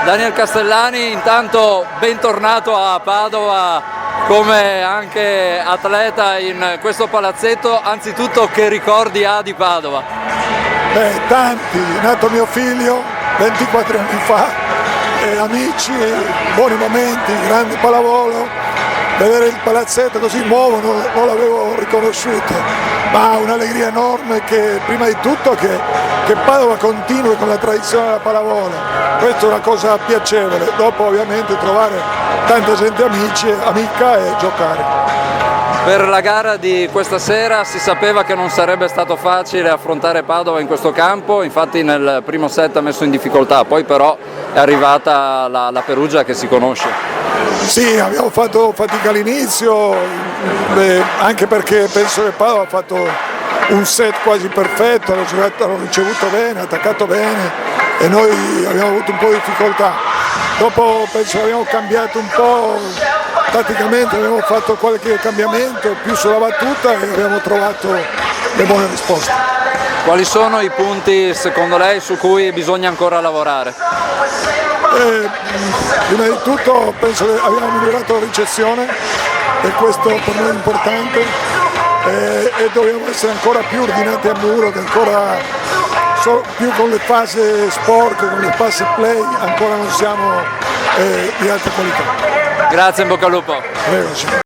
Daniel Castellani, intanto bentornato a Padova come anche atleta in questo palazzetto. Anzitutto, che ricordi ha di Padova? Tanti, è nato mio figlio 24 anni fa, amici, buoni momenti, grande pallavolo, vedere il palazzetto così nuovo non l'avevo riconosciuto, ma un'allegria enorme che prima di tutto che Padova continui con la tradizione della pallavolo, questa è una cosa piacevole, dopo ovviamente trovare tanta gente amica e giocare. Per la gara di questa sera si sapeva che non sarebbe stato facile affrontare Padova in questo campo, infatti nel primo set ha messo in difficoltà, poi però è arrivata la Perugia che si conosce. Sì, abbiamo fatto fatica all'inizio, anche perché penso che Padova ha fatto un set quasi perfetto, hanno ricevuto bene, attaccato bene e noi abbiamo avuto un po' di difficoltà. Dopo penso che abbiamo cambiato un po'. Tatticamente abbiamo fatto qualche cambiamento più sulla battuta e abbiamo trovato le buone risposte. Quali sono i punti secondo lei su cui bisogna ancora lavorare? Prima di tutto penso che abbiamo migliorato la ricezione e questo per noi è importante e dobbiamo essere ancora più ordinati a muro, che ancora più con le fasi sporche, con le fasi play ancora non siamo di alta qualità. Grazie, in bocca al lupo. Prego,